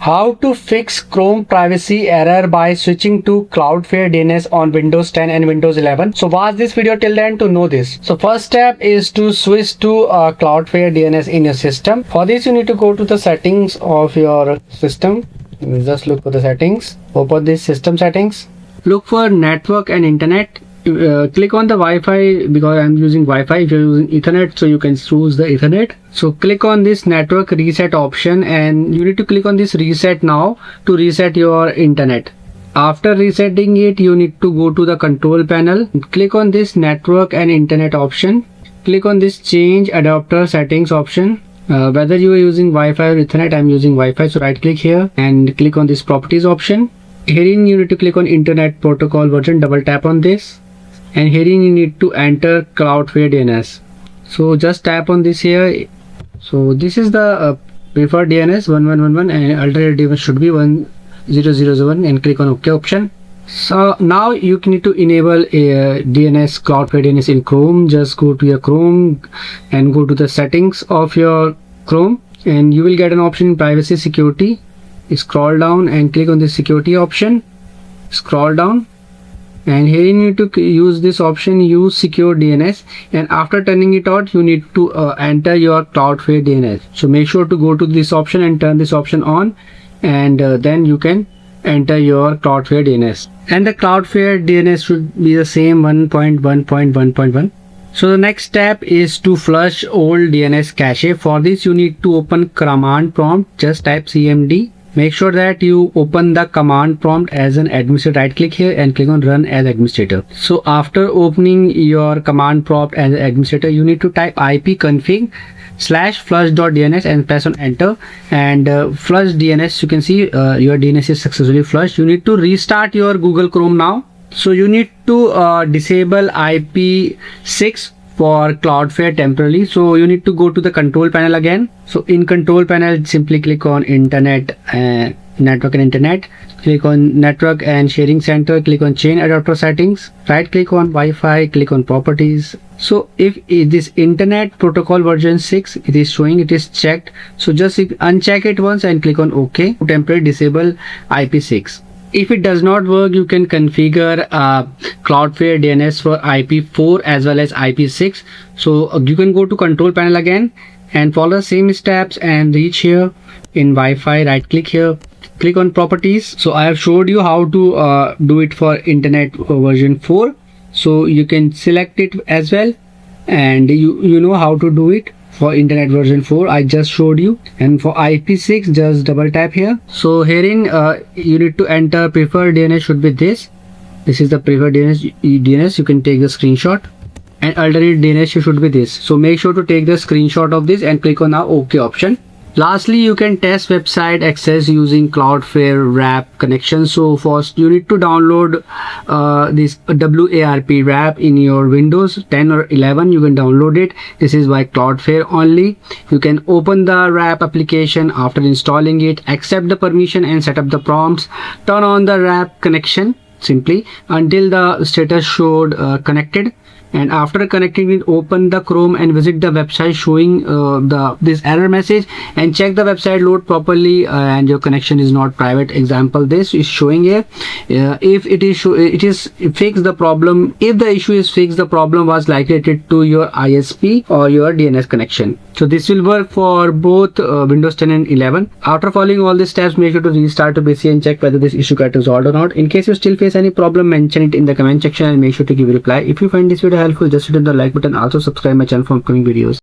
How to fix Chrome privacy error by switching to Cloudflare DNS on Windows 10 and Windows 11. So watch this video till the end to know this. So first step is to switch to Cloudflare DNS in your system. For this you need to go to the settings of your system. Just look for the settings. Open this system settings. Look for network and internet. Click on the Wi-Fi because I'm using Wi-Fi. If you're using Ethernet, so you can choose the Ethernet. So click on this network reset option and you need to click on this reset now to reset your internet. After resetting it, you need to go to the control panel. Click on this network and internet option. Click on this change adapter settings option. Whether you are using Wi-Fi or Ethernet, I'm using Wi-Fi, so right click here and click on this properties option. Herein you need to click on internet protocol version, double tap on this, and herein you need to enter Cloudflare DNS. So just tap on this here. So this is the preferred DNS 1111 and alternate DNS should be 1001 and click on OK option. So now you need to enable a DNS Cloudflare DNS in Chrome. Just go to your Chrome and go to the settings of your Chrome and you will get an option in privacy security. Scroll down and click on the security option. Scroll down and here you need to use this option, use secure DNS, and after turning it on you need to enter your Cloudflare DNS. So make sure to go to this option and turn this option on, and then you can enter your Cloudflare DNS, and the Cloudflare DNS should be the same 1.1.1.1. So the next step is to flush old DNS cache. For this you need to open command prompt. Just type cmd. Make sure that you open the command prompt as an administrator. Right click here and click on run as administrator. So after opening your command prompt as an administrator, you need to type ipconfig/flush.dns and press on enter, and flush DNS. You can see your DNS is successfully flushed. You need to restart your Google Chrome now. So you need to disable IP6 for Cloudflare temporarily. So you need to go to the control panel again. So in control panel, simply click on internet and network and internet. Click on network and sharing center. Click on chain adapter settings. Right click on Wi-Fi. Click on properties. So if this internet protocol version 6 it is showing, it is checked. So just uncheck it once and click on OK to temporarily disable IP6. If it does not work, you can configure Cloudflare DNS for IP4 as well as IP6. So you can go to control panel again and follow the same steps and reach here in Wi-Fi. Right click here, click on properties. So I have showed you how to do it for internet version 4. So you can select it as well, and you know how to do it for internet version 4. I just showed you. And for IP6, just double tap here. So herein you need to enter preferred DNS should be this. This is the preferred DNS. You can take the screenshot, and alternate DNS should be this. So make sure to take the screenshot of this and click on now OK option. Lastly, you can test website access using Cloudflare wrap connection. So first you need to download this WARP wrap in your Windows 10 or 11. You can download it. This is by Cloudflare only. You can open the wrap application. After installing it, accept the permission and set up the prompts. Turn on the wrap connection simply until the status showed connected. And after connecting it, open the Chrome and visit the website showing this error message, and check the website load properly and your connection is not private. Example, this is showing here. If it is fix the problem. If the issue is fixed, the problem was likely related to your ISP or your DNS connection. So this will work for both Windows 10 and 11. After following all these steps, make sure to restart the PC and check whether this issue got resolved or not. In case you still face any problem, mention it in the comment section and make sure to give a reply. If you find this video helpful, just hit the like button. Also subscribe my channel for upcoming videos.